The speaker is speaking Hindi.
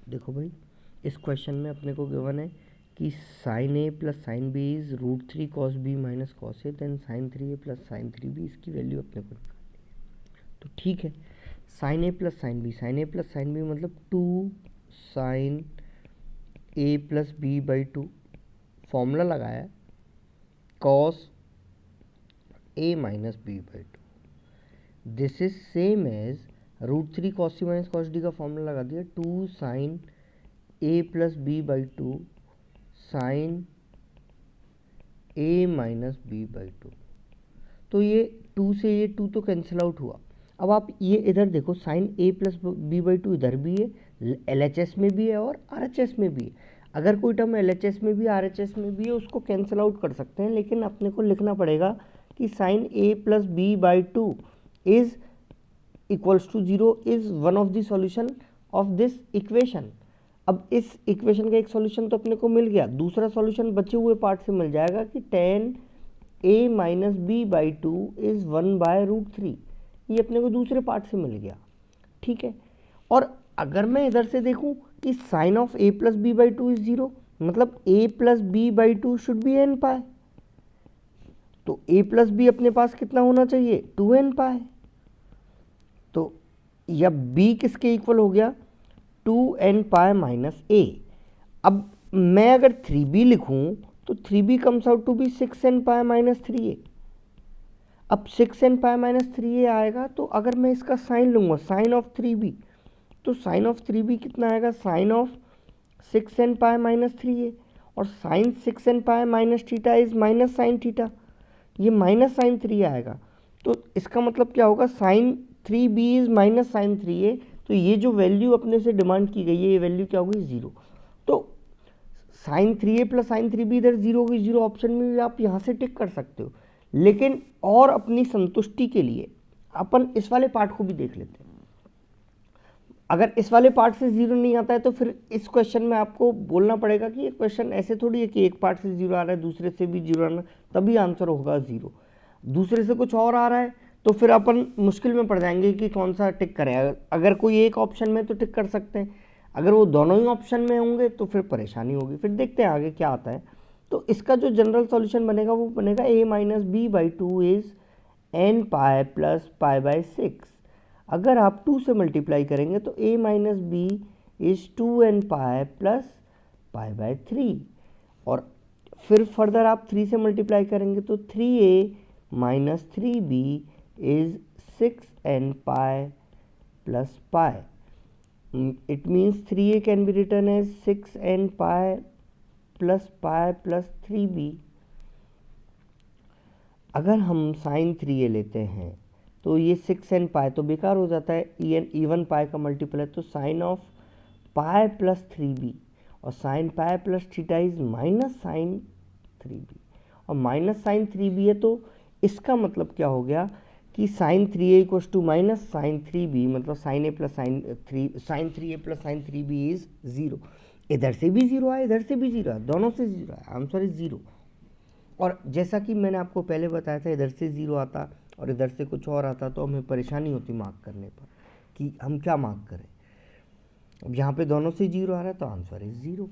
देखो भाई, इस क्वेश्चन में अपने को गिवन है कि sine A plus sine B is √3 cos b minus cos A, then sine 3a plus sine 3b, इसकी वैल्यू अपने को निकालनी है। तो ठीक है, sine A plus sine B, sine A plus sine B मतलब 2 sine A plus B by 2, formula लगाया cos A minus B by 2, this is same as √3 cos c minus cos d का फॉर्मूला लगा दिया 2 sine A plus B by 2 sine A minus B by 2। तो ये 2 से ये 2 तो कैंसिल आउट हुआ। अब आप ये इधर देखो, sine A plus B by 2 इधर भी है, LHS में भी है और RHS में भी है। अगर कोई टर्म LHS में भी RHS में भी है उसको कैंसिल आउट कर सकते हैं, लेकिन अपने को लिखना पड़ेगा कि sine A plus B by 2 is equals to 0 is one of the solution of this equation. अब इस इक्वेशन का एक सॉल्यूशन तो अपने को मिल गया, दूसरा सॉल्यूशन बचे हुए पार्ट से मिल जाएगा कि tan a minus B by 2 is 1/√3, ये अपने को दूसरे पार्ट से मिल गया। ठीक है, और अगर मैं इधर से देखूं कि sine of a plus B by 2 is 0, मतलब a plus B by 2 should be n pi, तो a प्लस बी अपने पास कितना होना चाहिए 2n पाए। तो या b किसके इक्वल हो गया 2n पाए माइनस a। अब मैं अगर 3b लिखूं तो 3b comes out to be 6n pi minus 3a। अब 6n पाए माइनस 3a आएगा, तो अगर मैं इसका साइन लूंगा साइन ऑफ 3b, तो साइन ऑफ 3b कितना आएगा sign of 6n pi minus 3a, और sine 6n pi minus theta is minus sine theta, ये माइनस साइन 3 आएगा। तो इसका मतलब क्या होगा sign 3b is minus sign 3a, तो ये जो वैल्यू अपने से डिमांड की गई है ये वैल्यू क्या होगी 0। तो sign 3a plus sine 3b इधर 0 होगी, 0 ऑप्शन में भी आप यहाँ से टिक कर सकते हो, लेकिन और अपनी संतुष्टि के लिए अपन इस वाले पार्ट को भी देख लेते हैं। अगर इस वाले पार्ट से 0 नहीं आता है तो फिर इस क्वेश्चन में आपको बोलना पड़ेगा कि ये क्वेश्चन ऐसे थोड़ी है कि एक पार्ट से 0 आ रहा है दूसरे से भी 0 आना, तभी आंसर होगा 0। दूसरे से कुछ और आ रहा है तो फिर अपन मुश्किल में पड़ जाएंगे कि कौन सा टिक करें। अगर कोई एक ऑप्शन में तो टिक कर सकते हैं, अगर वो दोनों ही ऑप्शन में होंगे तो फिर परेशानी होगी। फिर देखते हैं आगे क्या आता है। तो इसका जो जनरल सॉल्यूशन बनेगा वो बनेगा a minus B by 2 is n pi plus pi by 6। अगर आप 2 से मल्टीप्लाई करेंगे तो a minus B is 2n pi plus pi by 3, और फिर फर्दर आप 3 से मल्टीप्लाई करेंगे तो 3a minus 3b is 6n pi plus pi. It means 3a can be written as 6n pi plus 3b. अगर हम साइन 3a लेते हैं तो ये 6n पाई तो बेकार हो जाता है, इवन पाई का मल्टीपल है, तो sign of pi plus 3b, और sine pi plus theta is minus sine 3b, और माइनस साइन 3b है तो इसका मतलब क्या हो गया कि sine 3a equals to minus sine 3b, मतलब sine A plus sine 3a plus sine 3b is 0। इधर से भी 0 आया, इधर से भी 0 आया, दोनों से 0 आया, आंसर इज 0। और जैसा कि मैंने आपको पहले बताया था, इधर से 0 आता और इधर से कुछ और आता तो हमें परेशानी होती मार्क करने पर कि हम क्या मार्क करें। अब यहाँ पे दोनों से 0 आ रहा है तो आंसर इज 0।